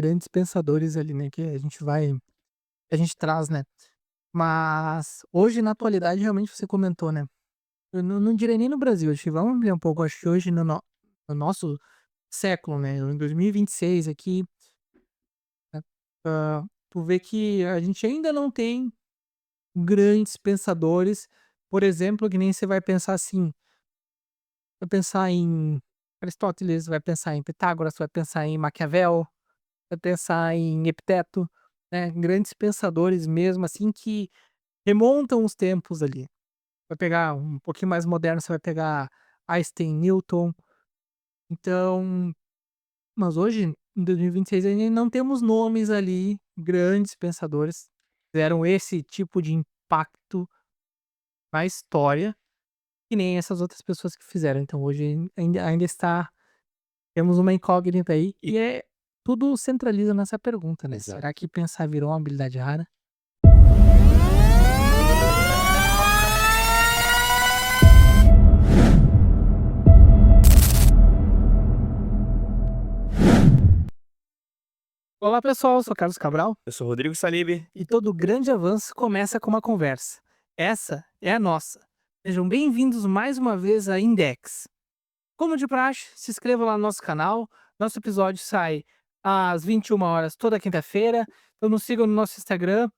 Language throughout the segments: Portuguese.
grandes pensadores ali, né, que a gente traz, né. Mas hoje, na atualidade, realmente você comentou, né, eu não direi nem no Brasil, acho que vamos ampliar um pouco, acho que hoje no nosso século, né, em 2026 aqui, tu vê que a gente ainda não tem grandes pensadores, por exemplo, que nem você vai pensar assim, vai pensar em Aristóteles, vai pensar em Pitágoras, vai pensar em Maquiavel, vai pensar em Epiteto, né, grandes pensadores mesmo, assim, que remontam os tempos ali. Vai pegar um pouquinho mais moderno, você vai pegar Einstein, Newton. Então, mas hoje, em 2026, ainda não temos nomes ali, grandes pensadores, que fizeram esse tipo de impacto na história, que nem essas outras pessoas que fizeram. Então hoje ainda está temos uma incógnita aí, E e tudo centraliza nessa pergunta, né, exato. será que pensar virou uma habilidade rara? Olá pessoal, eu sou Carlos Cabral, Eu sou Rodrigo Salib. e todo grande avanço começa com uma conversa. Essa é a nossa. Sejam bem-vindos mais uma vez à Index. Como de praxe, se inscreva lá no nosso canal. Nosso episódio sai às 21 horas toda quinta-feira. Então nos sigam no nosso Instagram,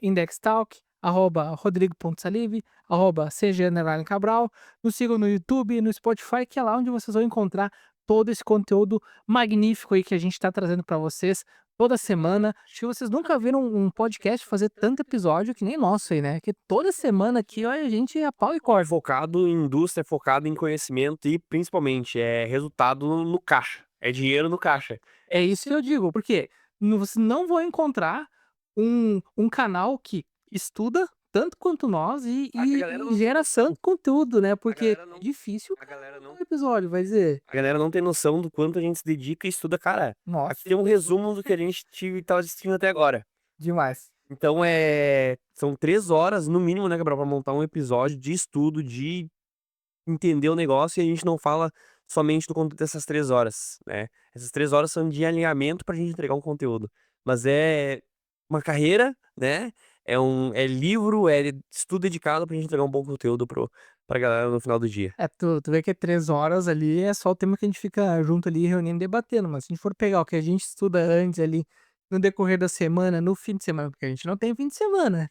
@indextalk, @rodrigo.salive, @cg_cabral. Nos sigam no YouTube e no Spotify, que é lá onde vocês vão encontrar todo esse conteúdo magnífico aí que a gente está trazendo para vocês toda semana. Acho que vocês nunca viram um podcast fazer tanto episódio que nem nosso aí, né? Que toda semana aqui, olha, a gente é a pau e corda. Focado em indústria, focado em conhecimento e principalmente é resultado no caixa. É dinheiro no caixa. É isso que eu digo, porque você não vai encontrar um canal que estuda tanto quanto nós e A e galera e não tem gera noção. tanto conteúdo, né, A porque galera é não difícil o a cara galera montar não um episódio, vai dizer: a galera não tem noção do quanto a gente se dedica e estuda, cara. Aqui "Nossa, tem um resumo do que a gente estava assistindo até agora. demais". Então são 3 horas no mínimo, né, Gabriel, pra montar um episódio de estudo, de entender o negócio, e a gente não fala somente do conteúdo dessas 3 horas, né. Essas 3 horas são de alinhamento pra gente entregar um conteúdo, mas é uma carreira, né, é livro, é estudo dedicado pra gente entregar um bom conteúdo pra galera no final do dia. É, tu vê que é 3 horas ali, é só o tema que a gente fica junto ali reunindo e debatendo, mas se a gente for pegar o que a gente estuda antes ali, no decorrer da semana, no fim de semana, porque a gente não tem fim de semana.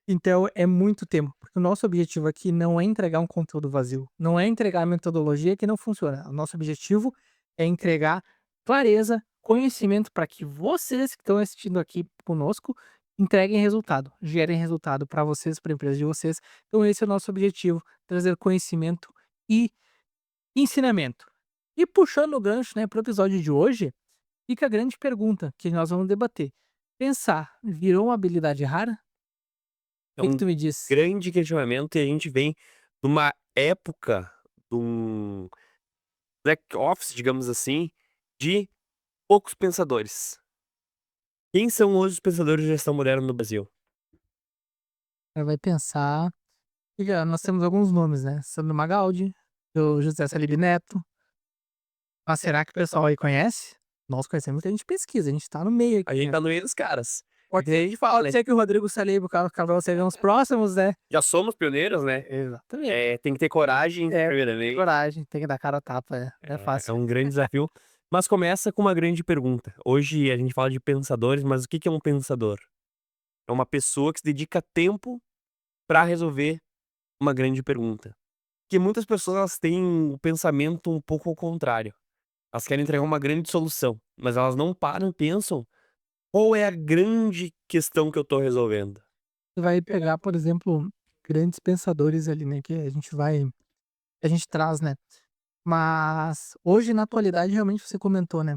Então é muito tempo, porque o nosso objetivo aqui não é entregar um conteúdo vazio, não é entregar a metodologia que não funciona. O nosso objetivo é entregar clareza, conhecimento para que vocês que estão assistindo aqui conosco entreguem resultado, gerem resultado para vocês, para a empresa de vocês. Então esse é o nosso objetivo, trazer conhecimento e ensinamento. E puxando o gancho, né, para o episódio de hoje, fica a grande pergunta que nós vamos debater. Pensar virou uma habilidade rara? O É que que um tu me diz? grande questionamento, e a gente vem numa época, de um black office, digamos assim, de poucos pensadores. Quem são hoje os pensadores de gestão moderna no Brasil? Ela vai pensar que nós temos alguns nomes, né, Sandro Magaldi, o José Salib Neto, mas será que o pessoal aí conhece? Nós conhecemos porque a gente pesquisa, a gente tá no meio A aqui, gente né. tá no meio dos caras. E Pode daí a gente fala, pode né, ser que o Rodrigo Salib e o Carlos Cabral sejam os próximos, né. já somos pioneiros, né, Exatamente. tem que ter coragem É, tem primeiramente, coragem, tem que dar cara a tapa, não é é fácil. um grande desafio, mas começa com uma grande pergunta. Hoje a gente fala de pensadores, mas o que que é um pensador? É uma pessoa que se dedica tempo pra resolver uma grande pergunta. Porque muitas pessoas elas têm o pensamento um pouco ao contrário. Elas querem entregar uma grande solução, mas elas não param e pensam: "Qual é a grande questão que eu tô resolvendo?". Você vai pegar, por exemplo, grandes pensadores ali, né, que a gente traz, né. Mas hoje, na atualidade, realmente você comentou, né,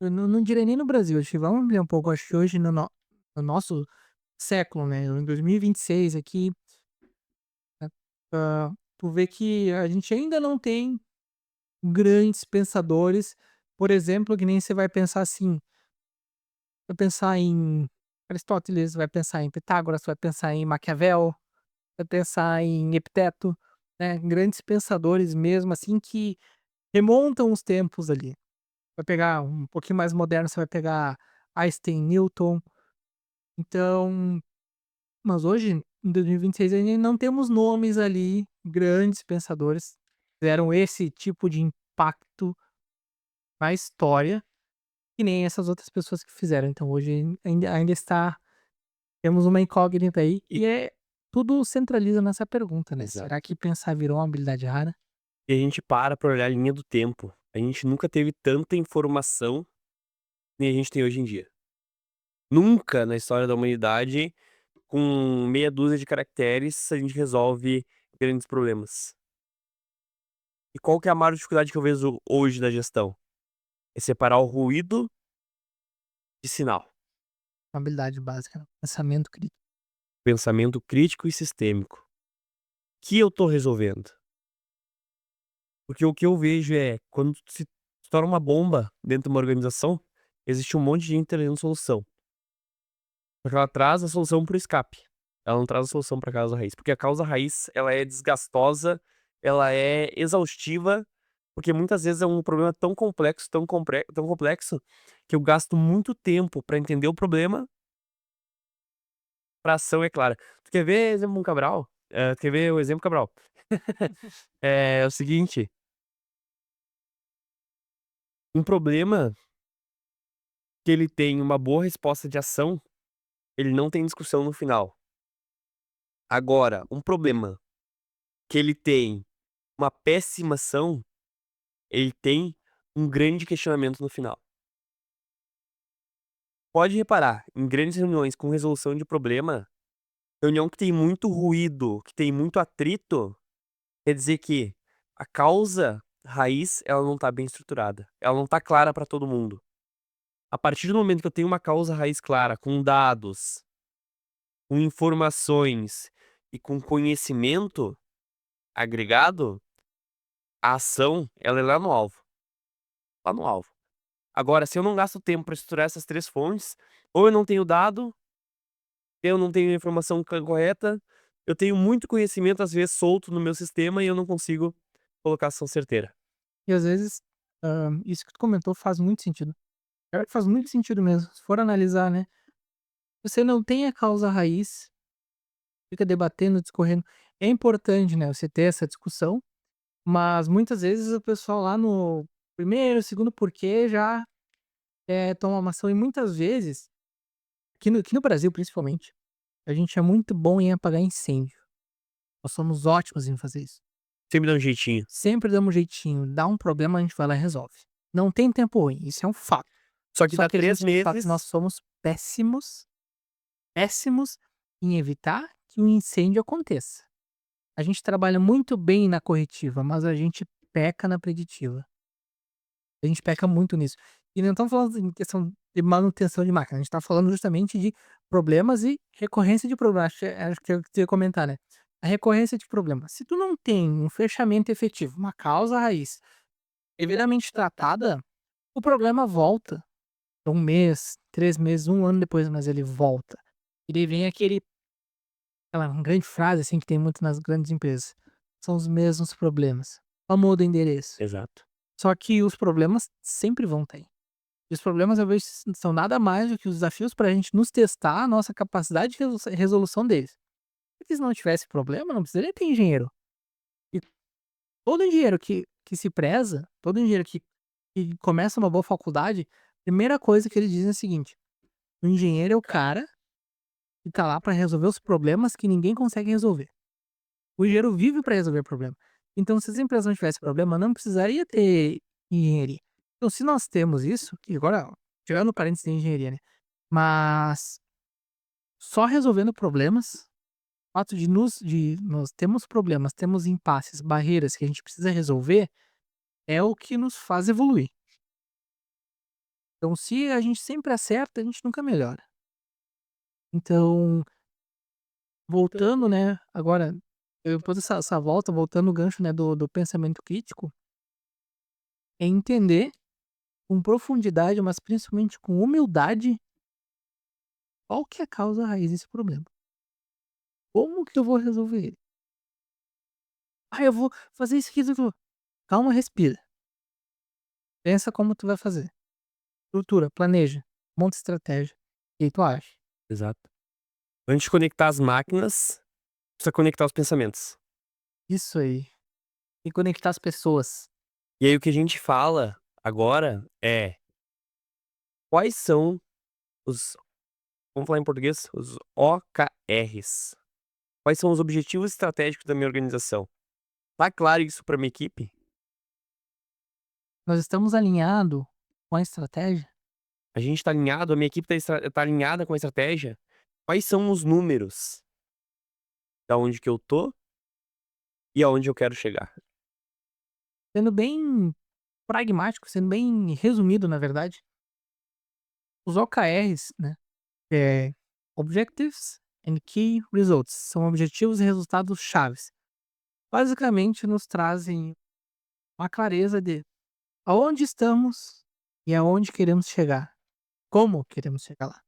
eu não direi nem no Brasil, acho que vamos ampliar um pouco, acho que hoje no nosso século, né, em 2026 aqui, tu vê que a gente ainda não tem grandes pensadores, por exemplo, que nem você vai pensar assim, vai pensar em Aristóteles, vai pensar em Pitágoras, vai pensar em Maquiavel, vai pensar em Epiteto, né, grandes pensadores mesmo, assim, que remontam os tempos ali. vai pegar um pouquinho mais moderno, você vai pegar Einstein, Newton. Então, mas hoje, em 2026, ainda não temos nomes ali, grandes pensadores, que fizeram esse tipo de impacto na história, que nem essas outras pessoas que fizeram. Então hoje ainda está temos uma incógnita aí, E e tudo centraliza nessa pergunta, né, exato. será que pensar virou uma habilidade rara? E a gente para pra olhar a linha do tempo. A gente nunca teve tanta informação nem a gente tem hoje em dia. Nunca na história da humanidade, com meia dúzia de caracteres, a gente resolve grandes problemas. E qual que é a maior dificuldade que eu vejo hoje da gestão? É separar o ruído de sinal. Uma habilidade básica, né, pensamento crítico. Pensamento crítico e sistêmico. Que eu tô resolvendo? Porque o que eu vejo é, quando se estoura uma bomba dentro de uma organização, existe um monte de gente trazendo solução. Só que ela traz a solução para o escape. Ela não traz a solução pra causa raiz, porque a causa raiz, ela é desgastosa, ela é exaustiva, porque muitas vezes é um problema tão complexo, tão complexo, que eu gasto muito tempo pra entender o problema, pra ação é clara. Tu quer ver exemplo um Cabral? Tu quer ver o exemplo Cabral? É o seguinte, um problema que ele tem uma boa resposta de ação, ele não tem discussão no final. Agora, um problema que ele tem uma péssima ação, ele tem um grande questionamento no final. Pode reparar, em grandes reuniões com resolução de problema, reunião que tem muito ruído, que tem muito atrito, quer dizer que a causa raiz, ela não tá bem estruturada, ela não tá clara para todo mundo. A partir do momento que eu tenho uma causa raiz clara, com dados, com informações e com conhecimento agregado, a ação, ela é lá no alvo. Agora, se eu não gasto tempo para estruturar essas 3 fontes, ou eu não tenho dado, eu não tenho a informação correta, eu tenho muito conhecimento, às vezes, solto no meu sistema e eu não consigo colocar ação certeira. E às vezes, isso que tu comentou faz muito sentido. Pior que faz muito sentido mesmo, se for analisar, né, você não tem a causa raiz, fica debatendo, discorrendo. É importante, né, você ter essa discussão, mas muitas vezes o pessoal lá no primeiro, segundo porquê já, toma uma ação e muitas vezes, aqui no Brasil principalmente, a gente é muito bom em apagar incêndio. Nós somos ótimos em fazer isso. Sempre dá um jeitinho. Sempre damos um jeitinho, dá um problema, a gente vai lá e resolve. Não tem tempo ruim, isso é um fato. Só que Só dá que 3 só que nós meses. somos péssimos em evitar que um incêndio aconteça. A gente trabalha muito bem na corretiva, mas a gente peca na preditiva. A gente peca muito nisso. E não estamos falando em questão de manutenção de máquina, a gente está falando justamente de problemas e recorrência de problemas. Acho que é o que tu ia comentar, né. A recorrência de problemas. Se tu não tem um fechamento efetivo, uma causa raiz devidamente tratada, o problema volta. 1 mês, 3 meses, 1 ano depois, mas ele volta. E daí vem aquela grande frase, assim, que tem muito nas grandes empresas: "São os mesmos problemas, só muda o endereço". Exato. Só que os problemas sempre vão ter. E os problemas, eu vejo, são nada mais do que os desafios para a gente nos testar a nossa capacidade de resolução deles. Porque se não tivesse problema, não precisaria ter engenheiro. E todo engenheiro que se preza, todo engenheiro que começa uma boa faculdade, primeira coisa que eles dizem é o seguinte: "O engenheiro é o cara que tá lá para resolver os problemas que ninguém consegue resolver". O engenheiro vive para resolver problema. Então, se as empresas não tivessem problema, não precisaria ter engenharia. Então, se nós temos isso, e agora tirando parênteses de engenharia, né, mas só resolvendo problemas, o fato de nós temos problemas, temos impasses, barreiras que a gente precisa resolver, é o que nos faz evoluir. Então, se a gente sempre acerta, a gente nunca melhora. Então, voltando, né, agora, depois dessa volta, voltando no gancho, né, do pensamento crítico, é entender com profundidade, mas principalmente com humildade, qual que é a causa raiz desse problema. Como que eu vou resolver ele? "Ah, eu vou fazer isso aqui, isso aquilo". Calma, respira. Pensa como tu vai fazer. Estrutura, planeja, monta estratégia. E aí tu age. Exato. Antes de conectar as máquinas, precisa conectar os pensamentos. Isso aí. E conectar as pessoas. E aí o que a gente fala agora é quais são os, vamos falar em português, os OKRs. Quais são os objetivos estratégicos da minha organização? Tá claro isso para minha equipe? Nós estamos alinhado com a estratégia. A gente tá alinhado, a minha equipe tá alinhada com a estratégia? Quais são os números da onde que eu tô e aonde eu quero chegar? Sendo bem pragmático, sendo bem resumido, na verdade, os OKRs, né, Objectives and Key Results, são objetivos e resultados chaves. Basicamente nos trazem uma clareza de aonde estamos e aonde queremos chegar, como queremos chegar lá.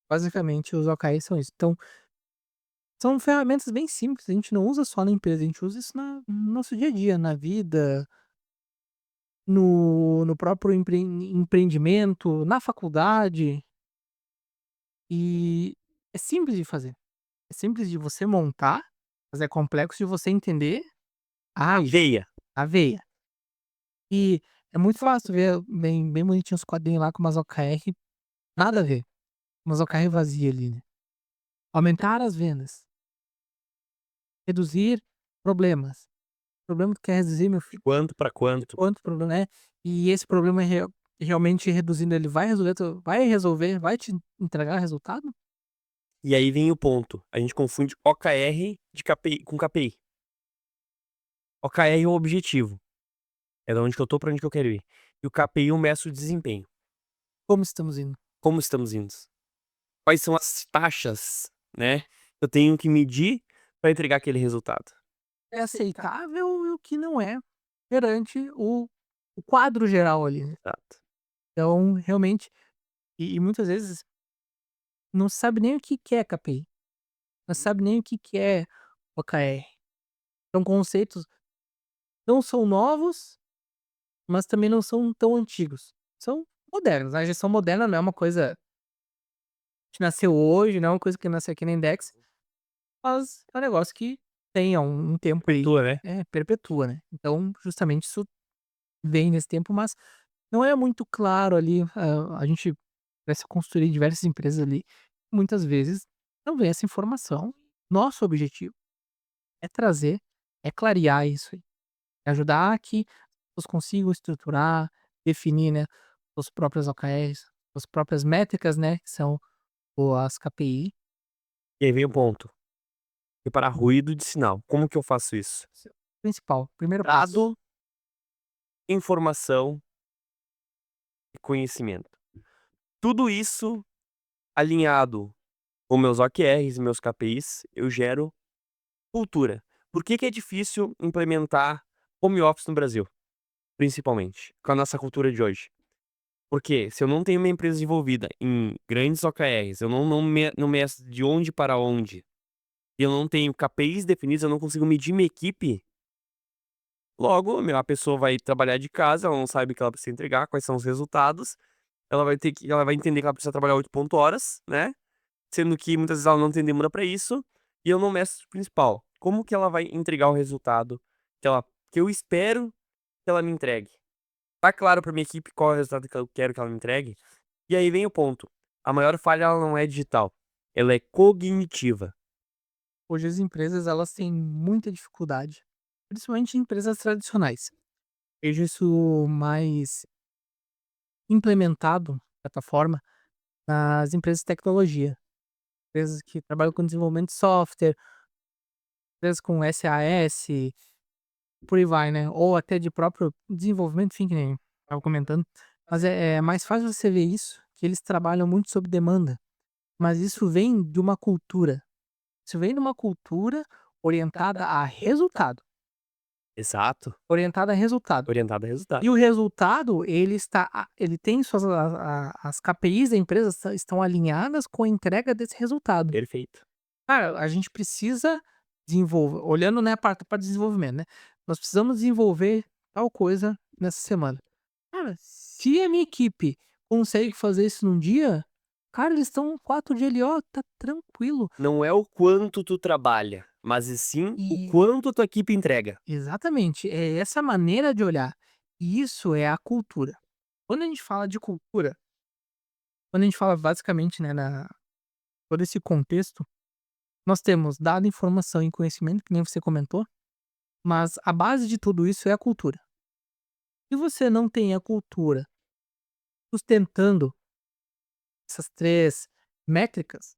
Basicamente os OKRs são isso. Então, são ferramentas bem simples, a gente não usa só na empresa, a gente usa isso no nosso dia a dia, na vida, no próprio empreendimento, na faculdade, e é simples de fazer. É simples de você montar, mas é complexo de você entender a Veia. a veia. E é muito fácil ver bem bonitinho os quadrinhos lá com umas OKR, nada a ver, umas OKR vazia ali, né. Aumentar as vendas, reduzir problemas. Problema que tu quer reduzir, meu De filho, quanto para quanto. quanto problema é, e esse problema realmente reduzindo ele vai resolver, vai te entregar resultado? E aí vem o ponto, a gente confunde OKR de KPI com KPI. OKR é o objetivo, é da onde que eu tô pra onde que eu quero ir. E o KPI eu meço o desempenho. Como estamos indo? Como estamos indo? Quais são as taxas, né, que eu tenho que medir para entregar aquele resultado. É aceitável e o que não é, perante o quadro geral ali, né. Exato. Então, realmente muitas vezes não se sabe nem o que é KPI, não se sabe nem o que é OKR. São conceitos não são novos, mas também não são tão antigos. São modernos, né, a gestão moderna não é uma coisa que nasceu hoje, não é uma coisa que nasceu aqui na Index, mas é um negócio que tem há um tempo aí, Tua, né. perpetua, né. Então, justamente isso vem nesse tempo, mas não é muito claro ali, a gente começa a construir diversas empresas ali, muitas vezes não vem essa informação. Nosso objetivo é trazer, é clarear isso aí, é ajudar a que as pessoas consigam estruturar, definir, né, suas próprias OKRs, suas próprias métricas, né, que são as KPI. E aí vem o ponto, separar ruído de sinal. Como que eu faço isso? Esse é o principal, primeiro passo. Dado, informação e conhecimento. Tudo isso alinhado com meus OKRs e meus KPIs, eu gero cultura. Por que que é difícil implementar home office no Brasil? Principalmente, com a nossa cultura de hoje. Porque se eu não tenho uma empresa envolvida em grandes OKRs, eu não meço de onde para onde, e eu não tenho KPIs definidos, eu não consigo medir minha equipe, logo, a pessoa vai trabalhar de casa, ela não sabe o que ela precisa entregar, quais são os resultados, ela vai entender que ela precisa trabalhar 8 horas, né, sendo que muitas vezes ela não tem demanda para isso, e eu não meço o principal, como que ela vai entregar o resultado que eu espero que ela me entregue? Tá claro pra minha equipe qual é o resultado que eu quero que ela me entregue? E aí vem o ponto, a maior falha ela não é digital, ela é cognitiva. Hoje as empresas elas têm muita dificuldade, principalmente empresas tradicionais. Vejo isso mais implementado, de certa forma, nas empresas de tecnologia, empresas que trabalham com desenvolvimento de software, empresas com SAS, por aí vai, né, ou até de próprio desenvolvimento, enfim, que nem estava comentando. Mas é mais fácil você ver isso, que eles trabalham muito sob demanda, mas isso vem de uma cultura. Isso vem de uma cultura orientada a resultado, Exato, orientada a resultado. orientada a resultado. E o resultado, ele tem suas as KPIs da empresa estão alinhadas com a entrega desse resultado. Perfeito. Cara, a gente precisa desenvolver olhando, né, a parte desenvolvimento, né, nós precisamos desenvolver tal coisa nessa semana. Cara, se a minha equipe consegue fazer isso num dia, cara, eles estão 4 dias ali, ó, tá tranquilo. Não é o quanto tu trabalha, mas e sim o E quanto a tua equipe entrega. exatamente, é essa maneira de olhar. E isso é a cultura. Quando a gente fala de cultura, quando a gente fala basicamente, né, na todo esse contexto, nós temos dado, informação e conhecimento, que nem você comentou, mas a base de tudo isso é a cultura. Se você não tem a cultura sustentando essas 3 métricas,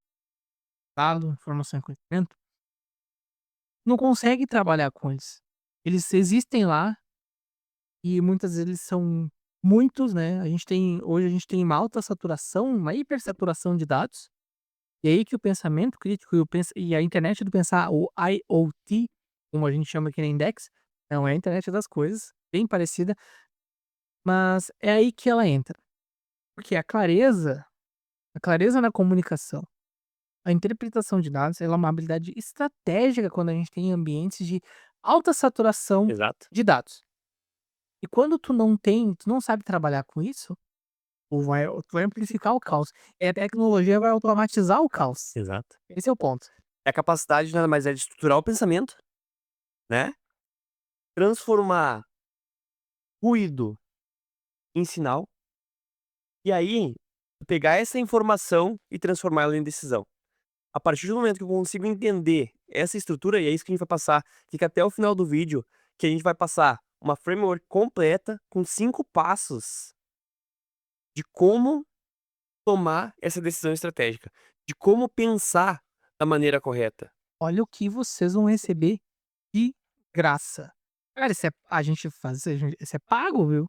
dado, informação e conhecimento, não consegue trabalhar com eles. Eles existem lá e muitas vezes eles são muitos, né, hoje a gente tem uma alta saturação, uma hipersaturação de dados, e aí que o pensamento crítico e a internet do pensar, o IoT, como a gente chama aqui na Index, não é a internet das coisas, bem parecida, mas é aí que ela entra. Porque a clareza na comunicação, a interpretação de dados, ela é uma habilidade estratégica quando a gente tem ambientes de alta saturação Exato, de dados. E quando tu não sabe trabalhar com isso, tu vai amplificar o caos. E a tecnologia vai automatizar o caos. exato. Esse é o ponto. É a capacidade nada mais é de estruturar o pensamento, né, transformar ruído em sinal, e aí pegar essa informação e transformá-la em decisão. A partir do momento que eu consigo entender essa estrutura, e é isso que a gente vai passar, fica até o final do vídeo, que a gente vai passar uma framework completa com 5 passos de como tomar essa decisão estratégica, de como pensar da maneira correta. Olha o que vocês vão receber de graça. Cara, isso é pago, viu?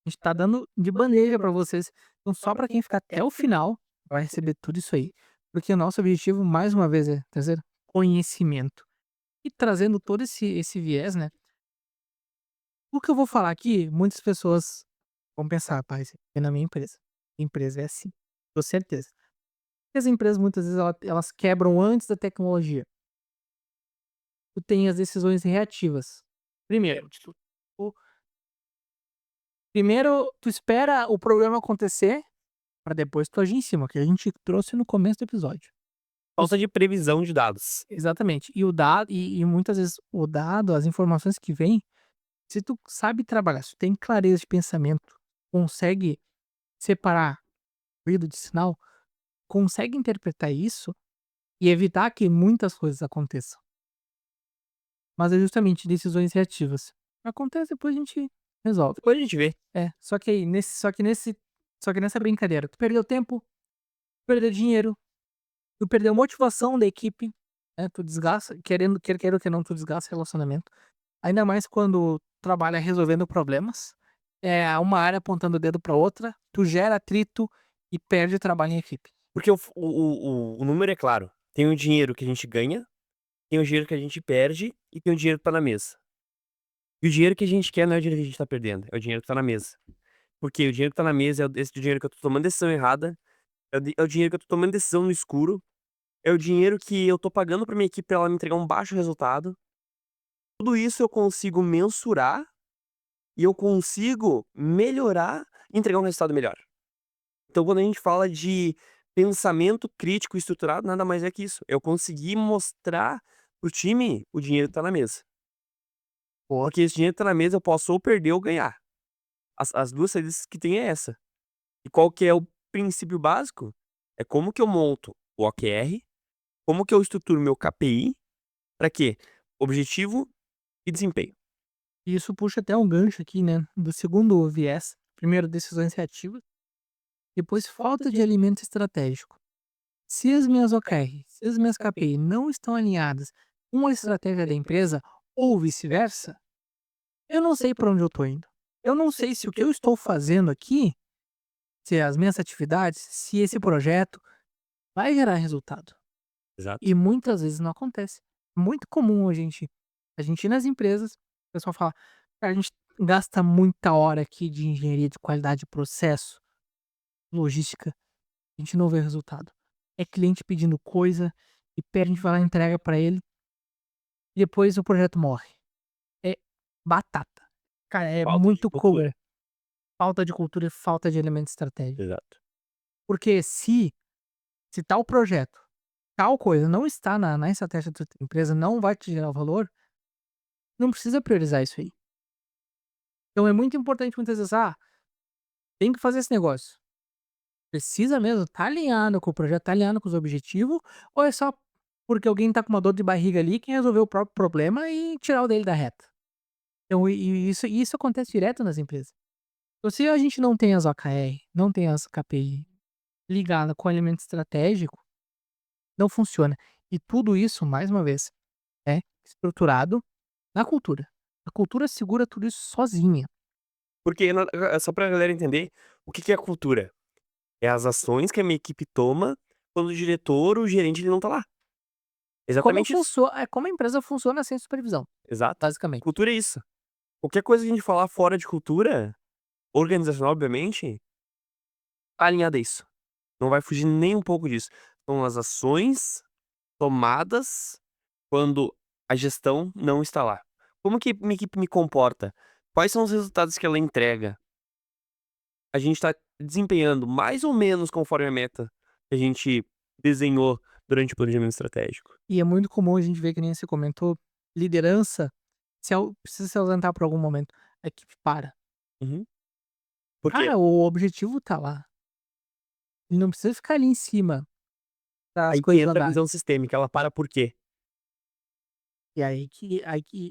A gente tá dando de bandeja pra vocês. Então, só pra quem ficar até o final vai receber tudo isso aí. Porque o nosso objetivo, mais uma vez, é trazer conhecimento. E trazendo todo esse viés, né? O que eu vou falar aqui, muitas pessoas vão pensar, rapaz, é na minha empresa. Empresa é assim, com certeza. E as empresas, muitas vezes, elas quebram antes da tecnologia. Tu tem as decisões reativas. Primeiro, tu, primeiro, tu espera o problema acontecer para depois tu agir em cima, que a gente trouxe no começo do episódio. Falta de previsão de dados. Exatamente. E o dado e muitas vezes o dado, as informações que vêm, se tu sabe trabalhar, se tu tem clareza de pensamento, consegue separar ruído de sinal, consegue interpretar isso e evitar que muitas coisas aconteçam. Mas é justamente decisões reativas. Acontece, depois a gente resolve. Depois a gente vê. É, só que nessa brincadeira, tu perdeu tempo, perdeu dinheiro, tu perdeu motivação da equipe, né, tu desgasta, queira ou que não, tu desgasta relacionamento. Ainda mais quando trabalha resolvendo problemas, uma área apontando o dedo pra outra, tu gera atrito e perde trabalho em equipe. Porque o número é claro. Tem o dinheiro que a gente ganha, tem o dinheiro que a gente perde e tem o dinheiro que tá na mesa. E o dinheiro que a gente quer não é o dinheiro que a gente tá perdendo, é o dinheiro que tá na mesa. Porque o dinheiro que tá na mesa é esse dinheiro que eu tô tomando decisão errada, é o dinheiro que eu tô tomando decisão no escuro, é o dinheiro que eu tô pagando pra minha equipe pra ela me entregar um baixo resultado. Tudo isso eu consigo mensurar e eu consigo melhorar e entregar um resultado melhor. Então, quando a gente fala de pensamento crítico e estruturado, nada mais é que isso. Eu conseguir mostrar pro time o dinheiro que tá na mesa. Boa. Porque esse dinheiro que tá na mesa eu posso ou perder ou ganhar. As 2 saídas que tem é essa. E qual que é o princípio básico? É como que eu monto o OKR, como que eu estruturo meu KPI, pra quê? Objetivo e desempenho. E isso puxa até um gancho aqui, né, do segundo viés. Primeiro, decisões reativas, depois falta de alimento estratégico. Se as minhas OKR, se as minhas KPI não estão alinhadas com a estratégia da empresa ou vice-versa, eu não sei para onde eu tô indo. Eu não sei se o que eu estou fazendo aqui, se as minhas atividades, se esse projeto vai gerar resultado. E Exato. muitas vezes não acontece. Muito comum a gente ir nas empresas, o pessoal fala: "Cara, a gente gasta muita hora aqui de engenharia de qualidade de processo, logística, a gente não vê resultado". É cliente pedindo coisa e pede, a gente vai lá e entrega pra ele, e depois o projeto morre. É batata. Cara, é Falta de muito estrutura. cover. falta de cultura e falta de elemento estratégico. Exato. Porque se tal projeto, tal coisa não está na estratégia da tua empresa, não vai te gerar valor, não precisa priorizar isso aí. Então é muito importante muitas vezes, tem que fazer esse negócio. Precisa mesmo, tá alinhado com o projeto, tá alinhado com os objetivos, ou é só porque alguém tá com uma dor de barriga ali, quer resolver o próprio problema e tirar o dele da reta. Então isso acontece direto nas empresas. Então se a gente não tem as OKR, não tem as KPI ligada com o elemento estratégico, não funciona. E tudo isso, mais uma vez, é estruturado na cultura. A cultura segura tudo isso sozinha. Porque só pra galera entender, o que que é a cultura? É as ações que a minha equipe toma quando o diretor, o gerente, ele não tá lá. Exatamente isso. É como a empresa funciona sem supervisão, Exato. basicamente. Cultura é isso. Qualquer coisa que a gente falar fora de cultura, organizacional, obviamente, tá alinhada a isso. Não vai fugir nem um pouco disso. São as ações tomadas quando a gestão não está lá. Como que minha equipe me comporta? Quais são os resultados que ela entrega? A gente está desempenhando mais ou menos conforme a meta que a gente desenhou durante o planejamento estratégico. E é muito comum a gente ver, que nem você comentou, liderança precisa se ausentar por algum momento, a equipe para. Uhum. Por quê? Cara, o objetivo tá lá. Ele não precisa ficar ali em cima para as Aí que coisas entra a andarem. visão sistêmica, ela para por quê? E aí que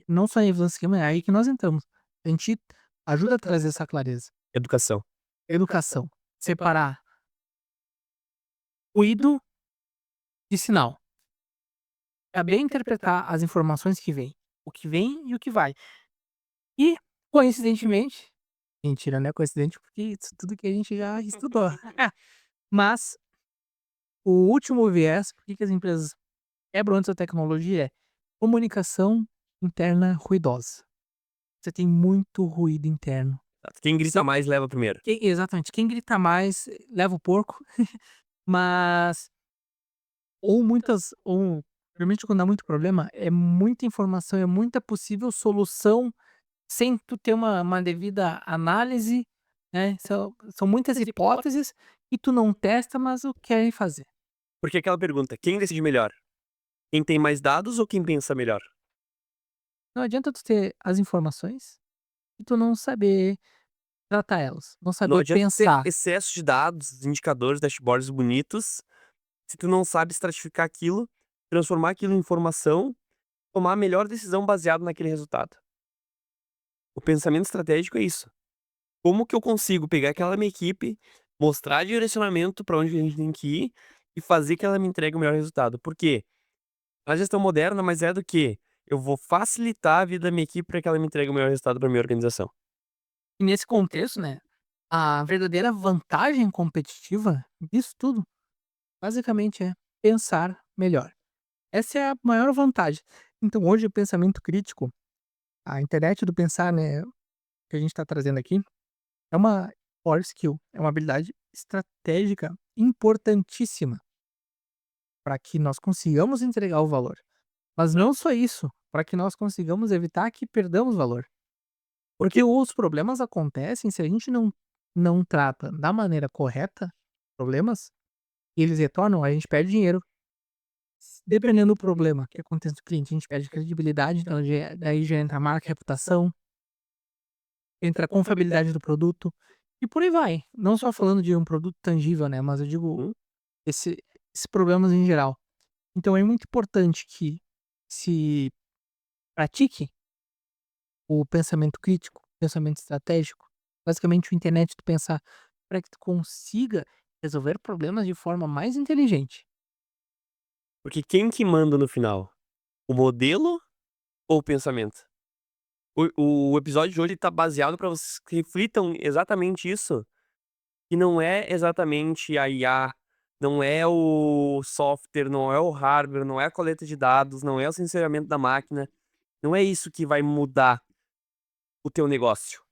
não só em influência esquema, é aí que nós entramos. A gente ajuda a trazer essa clareza. Educação. Educação, separar ruído de sinal. Saber interpretar as informações que vêm, o que vem e o que vai. E, coincidentemente, mentira, não é coincidente, porque isso tudo que a gente já estudou. Mas o último viés, por que que as empresas quebram antes da tecnologia, é comunicação interna ruidosa. Você tem muito ruído interno. Quem grita Você mais leva primeiro. exatamente, quem grita mais leva o porco, mas ou realmente quando dá muito problema, é muita informação, é muita possível solução sem tu ter uma devida análise, né, são muitas hipóteses e tu não testa, mas o querem fazer. Porque aquela pergunta, quem decide melhor? Quem tem mais dados ou quem pensa melhor? Não adianta tu ter as informações e tu não saber tratar elas, não Não saber adianta ter pensar. excesso de dados, indicadores, dashboards bonitos, se tu não sabe estratificar aquilo, transformar aquilo em informação, tomar a melhor decisão baseado naquele resultado. O pensamento estratégico é isso. Como que eu consigo pegar aquela minha equipe, mostrar direcionamento para onde a gente tem que ir e fazer que ela me entregue o melhor resultado? Por quê? A gestão moderna, mas é do que eu vou facilitar a vida da minha equipe para que ela me entregue o melhor resultado para minha organização. E nesse contexto, né, a verdadeira vantagem competitiva disso tudo, basicamente, é pensar melhor. Essa é a maior vantagem. Então hoje o pensamento crítico, a internet do pensar, né, que a gente está trazendo aqui, é uma core skill, é uma habilidade estratégica importantíssima para que nós consigamos entregar o valor. Mas não só isso, para que nós consigamos evitar que perdamos valor. Porque Porque os problemas acontecem se a gente não trata da maneira correta problemas, e eles retornam, a gente perde dinheiro. Dependendo do problema que acontece com o cliente, a gente perde credibilidade, então daí já entra a marca, reputação, entra a confiabilidade do produto, e por aí vai. Não só falando de um produto tangível, né, mas eu digo hum, esse esses problemas em geral. Então é muito importante que se pratique o pensamento crítico, pensamento estratégico, basicamente o internet tu pensar para que tu consiga resolver problemas de forma mais inteligente. porque quem que manda no final? O modelo ou o pensamento? O episódio de hoje tá baseado para vocês que reflitam exatamente isso, que não é exatamente a IA, não é o software, não é o hardware, não é a coleta de dados, não é o sensoriamento da máquina, não é isso que vai mudar o teu negócio.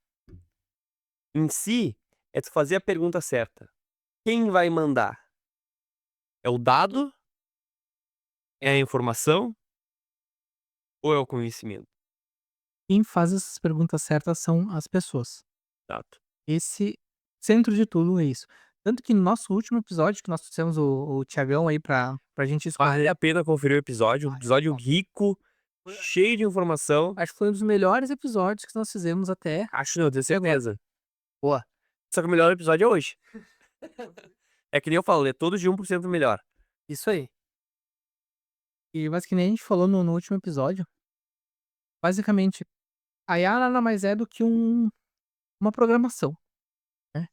Em si, é tu fazer a pergunta certa. Quem vai mandar? É o dado? É a informação? Ou é o conhecimento? Quem faz essas perguntas certas são as pessoas. Exato. Esse centro de tudo é isso. Tanto que no nosso último episódio, que nós trouxemos o Thiagão aí pra gente Vale escolher. a pena conferir o episódio, um Vale, episódio ó. rico, cheio de informação. Acho que foi um dos melhores episódios que nós fizemos até Acho não, tenho agora. certeza. Boa. Só que o melhor episódio é hoje. É que nem eu falo, é todos de 1% melhor. Isso aí. E mas que nem a gente falou no último episódio, basicamente, a IA nada mais é do que uma programação, né.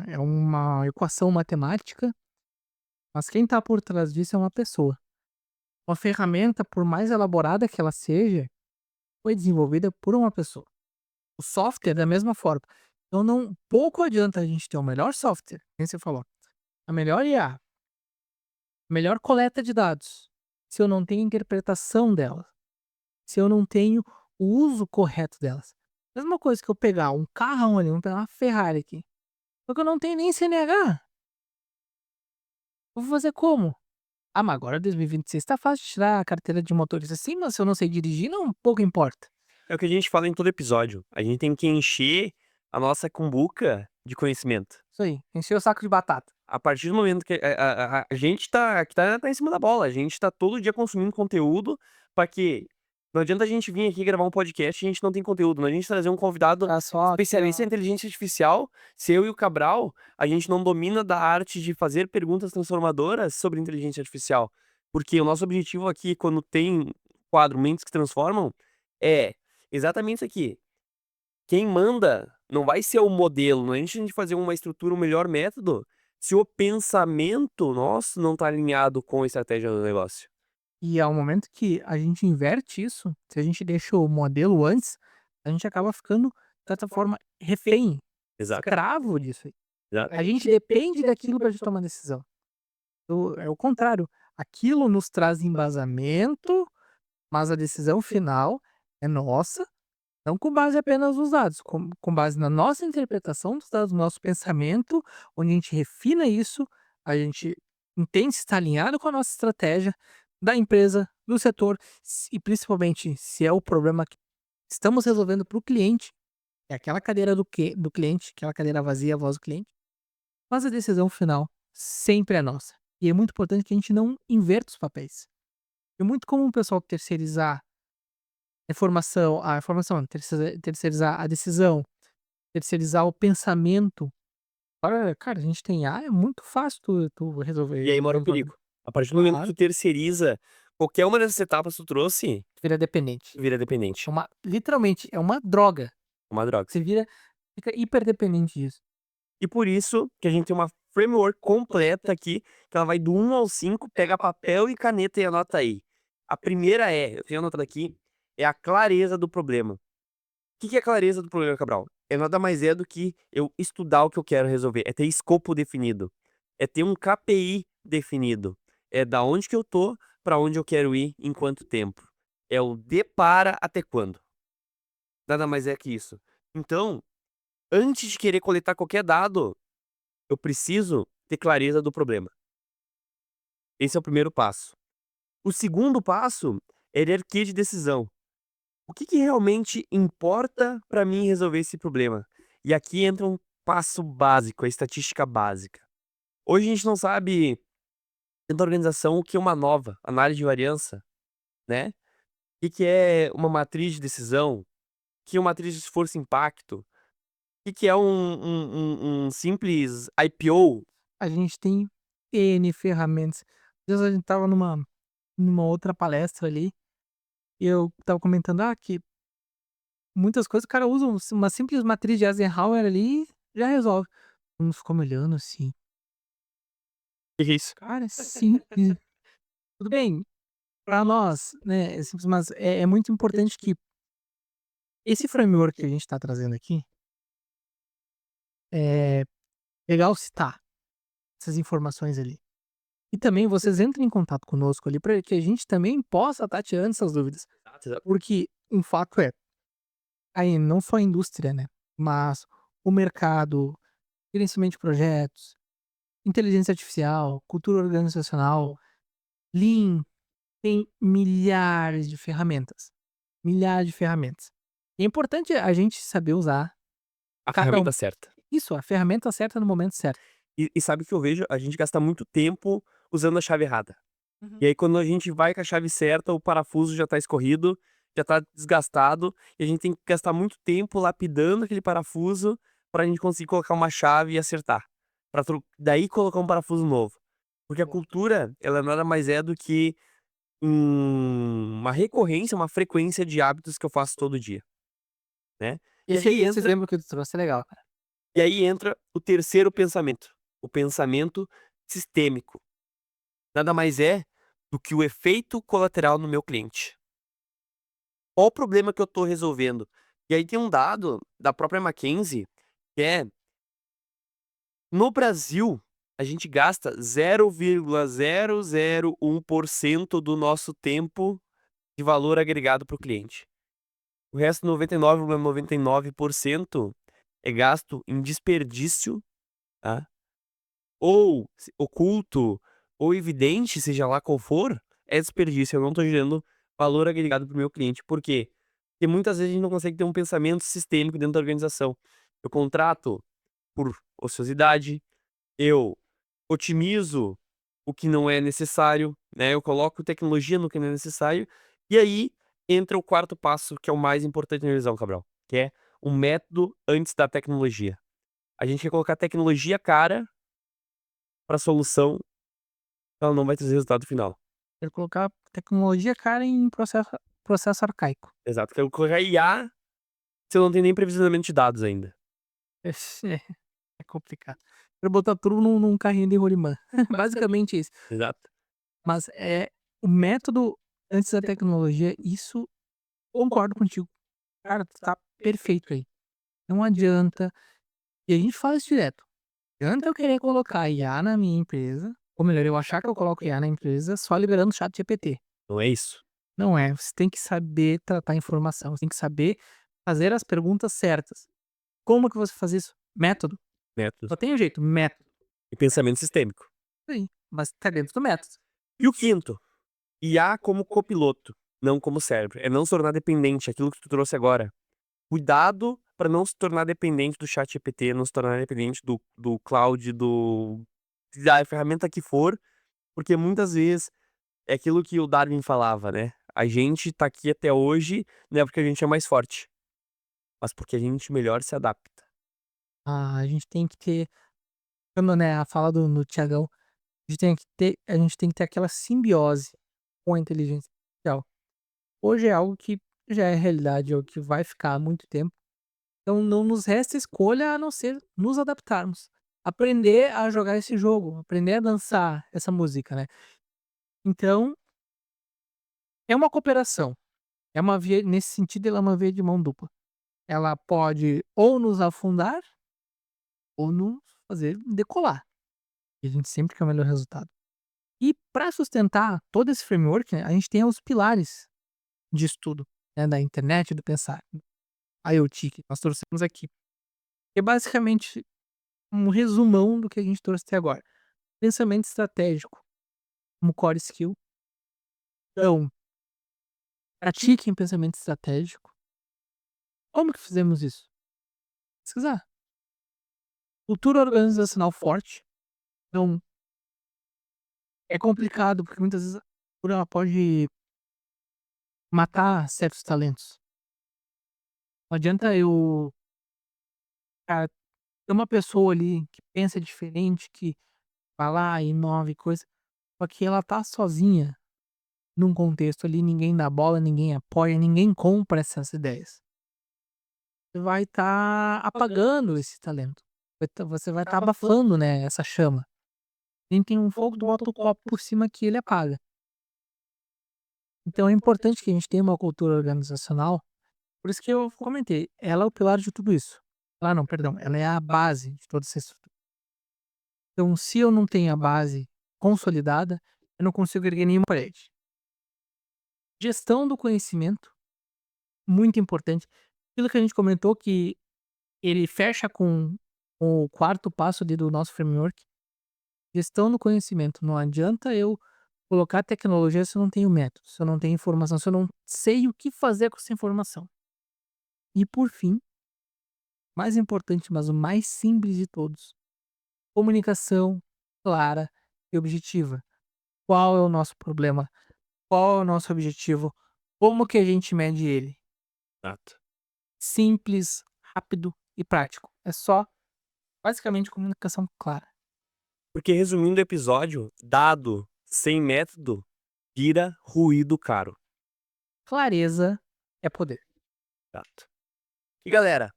É uma equação matemática, mas quem tá por trás disso é uma pessoa. Uma ferramenta, por mais elaborada que ela seja, foi desenvolvida por uma pessoa. O software da mesma forma. Então não pouco adianta a gente ter o melhor software, nem você falou, a melhor IA, a melhor coleta de dados, se eu não tenho interpretação dela, se eu não tenho o uso correto delas. Mesma coisa que eu pegar um carrão ali, vamos pegar uma Ferrari aqui, só que eu não tenho nem CNH, eu vou fazer como? Ah, mas agora 2026 tá fácil de tirar a carteira de motorista. Sim, mas se eu não sei dirigir, não pouco importa. É o que a gente fala em todo episódio. A gente tem que encher a nossa cumbuca de conhecimento. Isso aí, encher o saco de batata. A partir do momento que a gente tá em cima da bola, a gente tá todo dia consumindo conteúdo para que não adianta a gente vir aqui gravar um podcast e a gente não tem conteúdo, não adianta a gente trazer um convidado Tá só aqui, especialista ó. em inteligência artificial, se eu e o Cabral, a gente não domina da arte de fazer perguntas transformadoras sobre inteligência artificial. Porque o nosso objetivo aqui, quando tem quadro Mentes que Transformam, é exatamente isso aqui. Quem manda não vai ser o modelo, não é a gente fazer uma estrutura, um melhor método, se o pensamento nosso não tá alinhado com a estratégia do negócio. E ao momento que a gente inverte isso, se a gente deixa o modelo antes, a gente acaba ficando, de certa forma, refém, Exato, escravo disso aí. exato. A gente depende daquilo pra gente tomar decisão. É o contrário, aquilo nos traz embasamento, mas a decisão final é nossa, não com base apenas nos dados, com base na nossa interpretação dos dados, no nosso pensamento, onde a gente refina isso, a gente entende se está alinhado com a nossa estratégia da empresa, do setor, e principalmente se é o problema que estamos resolvendo para o cliente, é aquela cadeira do cliente, aquela cadeira vazia, a voz do cliente, mas a decisão final sempre é nossa. E é muito importante que a gente não inverta os papéis. É muito comum o pessoal terceirizar a informação, não, terceirizar a decisão, terceirizar o pensamento. Agora, cara, a gente tem IA, é muito fácil tu E aí resolver mora o um problema. perigo. A partir do momento que Claro, tu terceiriza qualquer uma dessas etapas que tu trouxe, vira dependente. vira É dependente. uma literalmente, é uma droga. Uma droga. Você fica hiperdependente disso. E por isso que a gente tem uma framework completa aqui, que ela vai do 1 ao 5, pega papel e caneta e anota aí. A primeira eu tenho anotado aqui, é a clareza do problema. O que é a clareza do problema, Cabral? É nada mais do que eu estudar o que eu quero resolver, é ter escopo definido, é ter um KPI definido, é da onde que eu tô para onde eu quero ir em quanto tempo. É o de para até quando. Nada mais é que isso. Então, antes de querer coletar qualquer dado, eu preciso ter clareza do problema. Esse é o primeiro passo. O segundo passo é hierarquia de decisão. O que realmente importa para mim resolver esse problema? E aqui entra um passo básico, a estatística básica. Hoje a gente não sabe, dentro da organização, o que é uma nova análise de variância, né? O que é uma matriz de decisão? O que é uma matriz de esforço e impacto? O que é um simples IPO? A gente tem N ferramentas. Às vezes a gente estava numa outra palestra ali, e eu estava comentando, que muitas coisas o cara usa uma simples matriz de Eisenhower ali, já resolve. Todo mundo ficou me olhando assim. O que é isso? Cara, é simples. Tudo bem, para nós, né, é simples, mas é muito importante que esse framework que a gente está trazendo aqui, é legal citar essas informações ali. E também vocês entrem em contato conosco ali para que a gente também possa estar tirando essas dúvidas. Exato, exato. Porque um fato é, aí não só a indústria, né, mas o mercado, gerenciamento de projetos, inteligência artificial, cultura organizacional, Lean, tem milhares de ferramentas. Milhares de ferramentas. É importante a gente saber usar A cada ferramenta uma. certa. Isso, a ferramenta certa no momento certo. E sabe o que eu vejo? A gente gasta muito tempo usando a chave errada. Uhum. E aí quando a gente vai com a chave certa, o parafuso já tá escorrido, já tá desgastado, e a gente tem que gastar muito tempo lapidando aquele parafuso pra gente conseguir colocar uma chave e acertar. Pra daí colocar um parafuso novo. Porque a Boa. cultura, ela nada mais é do que uma recorrência, uma frequência de hábitos que eu faço todo dia, né. E aí Esse entra exemplo que tu trouxe é legal, cara. e aí entra o terceiro pensamento, o pensamento sistêmico. Nada mais é do que o efeito colateral no meu cliente. Qual o problema que eu estou resolvendo? E aí tem um dado da própria McKinsey, que é, no Brasil, a gente gasta 0,001% do nosso tempo de valor agregado para o cliente. O resto, 99,99% é gasto em desperdício, tá, ou oculto, ou evidente, seja lá qual for, é desperdício, eu não estou gerando valor agregado para o meu cliente. Por quê? Porque muitas vezes a gente não consegue ter um pensamento sistêmico dentro da organização. Eu contrato por ociosidade, eu otimizo o que não é necessário, né, eu coloco tecnologia no que não é necessário, e aí entra o quarto passo, que é o mais importante na visão, Cabral, que é o método antes da tecnologia. A gente quer colocar tecnologia cara para solução, ela não vai trazer resultado final. Quero colocar tecnologia, cara, em processo arcaico. Exato, quero colocar IA, se eu não tenho nem previsionamento de dados ainda. Esse é complicado. Quero botar tudo num carrinho de rolimã. Basicamente isso. Exato. Mas, o método antes da tecnologia, isso concordo contigo. Cara, tu tá perfeito aí. Não adianta e a gente fala isso direto. Não adianta eu querer colocar IA na minha empresa, ou melhor, eu achar que eu coloco IA na empresa só liberando o ChatGPT. Não é isso? Não é, você tem que saber tratar informação, você tem que saber fazer as perguntas certas. Como que você faz isso? Método. Métodos. Só tem um jeito, método. E pensamento sistêmico. Sim, mas tá dentro do método. E o quinto, IA como copiloto, não como cérebro. É não se tornar dependente, aquilo que tu trouxe agora. Cuidado para não se tornar dependente do ChatGPT, não se tornar dependente do cloud, da ferramenta que for, porque muitas vezes é aquilo que o Darwin falava, né, a gente tá aqui até hoje, não é porque a gente é mais forte, mas porque a gente melhor se adapta. A gente tem que ter, quando, né, a fala do Tiagão, a gente tem que ter aquela simbiose com a inteligência artificial. Hoje é algo que já é realidade, é algo que vai ficar há muito tempo. Então não nos resta escolha a não ser nos adaptarmos. Aprender a jogar esse jogo, aprender a dançar essa música, né. Então, é uma cooperação, é uma via nesse sentido ela é uma via de mão dupla. Ela pode ou nos afundar, ou nos fazer decolar, e a gente sempre quer o melhor resultado. E para sustentar todo esse framework, né, a gente tem os pilares de estudo, né, da internet do pensar, IoT, que nós trouxemos aqui. É basicamente um resumão do que a gente trouxe até agora. Pensamento estratégico, como core skill. Então, pratiquem pensamento estratégico. Como que fizemos isso? Pesquisar. Cultura organizacional forte. Então, é complicado, porque muitas vezes a cultura ela pode matar certos talentos. Não adianta eu, cara, ter uma pessoa ali que pensa diferente, que vai lá, inova e coisa, só que ela tá sozinha num contexto ali, ninguém dá bola, ninguém apoia, ninguém compra essas ideias. Você vai estar apagando esse talento. Você vai estar abafando, né, essa chama. Quem tem um fogo, tu bota o copo por cima que ele apaga. Então é importante que a gente tenha uma cultura organizacional, por isso que eu comentei, ela é o pilar de tudo isso. Ah não, perdão, ela é a base de toda essa estrutura. Então se eu não tenho a base consolidada, eu não consigo erguer nenhuma parede. Gestão do conhecimento, muito importante. Aquilo que a gente comentou que ele fecha com o quarto passo ali do nosso framework, gestão do conhecimento. Não adianta eu colocar tecnologia se eu não tenho método, se eu não tenho informação, se eu não sei o que fazer com essa informação. E por fim, mais importante, mas o mais simples de todos. Comunicação clara e objetiva. Qual é o nosso problema? Qual é o nosso objetivo? Como que a gente mede ele? Exato. Simples, rápido e prático. É só, basicamente, comunicação clara. Porque resumindo o episódio, dado sem método vira ruído caro. Clareza é poder. Exato. E galera,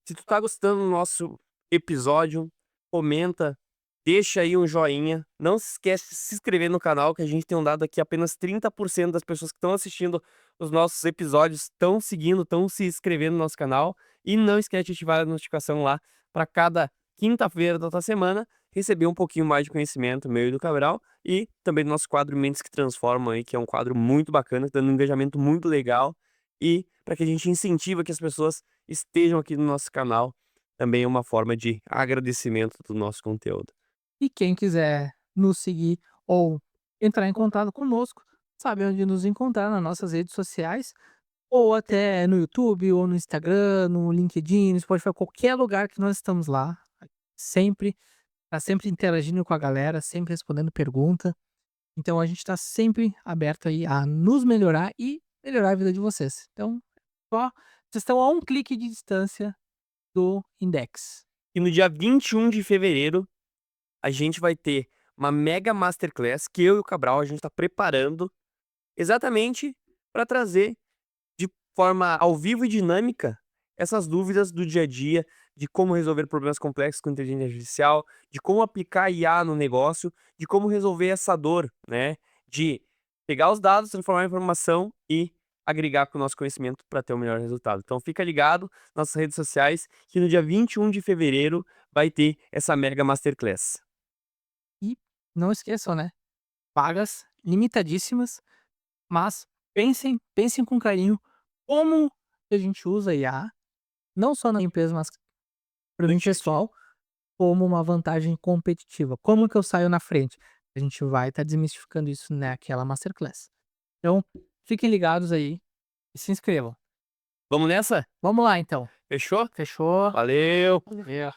se tu tá gostando do nosso episódio, comenta, deixa aí um joinha. Não se esquece de se inscrever no canal, que a gente tem um dado aqui, apenas 30% das pessoas que estão assistindo os nossos episódios estão seguindo, estão se inscrevendo no nosso canal. E não esquece de ativar a notificação lá para cada quinta-feira da tua semana receber um pouquinho mais de conhecimento meu e do Cabral. E também do nosso quadro Mentes que Transformam aí, que é um quadro muito bacana, dando um engajamento muito legal. E para que a gente incentiva que as pessoas estejam aqui no nosso canal, também é uma forma de agradecimento do nosso conteúdo. E quem quiser nos seguir ou entrar em contato conosco, sabe onde nos encontrar nas nossas redes sociais, ou até no YouTube, ou no Instagram, no LinkedIn, no Spotify, qualquer lugar que nós estamos lá. Sempre, tá sempre interagindo com a galera, sempre respondendo pergunta. Então a gente está sempre aberto aí a nos melhorar e melhorar a vida de vocês. Então, só vocês estão a um clique de distância do Index. E no dia 21 de fevereiro, a gente vai ter uma mega masterclass que eu e o Cabral a gente está preparando exatamente para trazer de forma ao vivo e dinâmica essas dúvidas do dia a dia, de como resolver problemas complexos com inteligência artificial, de como aplicar IA no negócio, de como resolver essa dor, né? De pegar os dados, transformar em informação e agregar com o nosso conhecimento para ter o melhor resultado. Então fica ligado nas nossas redes sociais que no dia 21 de fevereiro vai ter essa mega masterclass. E não esqueçam, né? Vagas limitadíssimas, mas pensem com carinho como a gente usa IA, não só na empresa, mas para mim pessoal, como uma vantagem competitiva. Como que eu saio na frente? A gente vai estar desmistificando isso naquela masterclass. Então, fiquem ligados aí e se inscrevam. Vamos nessa? Vamos lá então. Fechou? Fechou? Valeu! Valeu.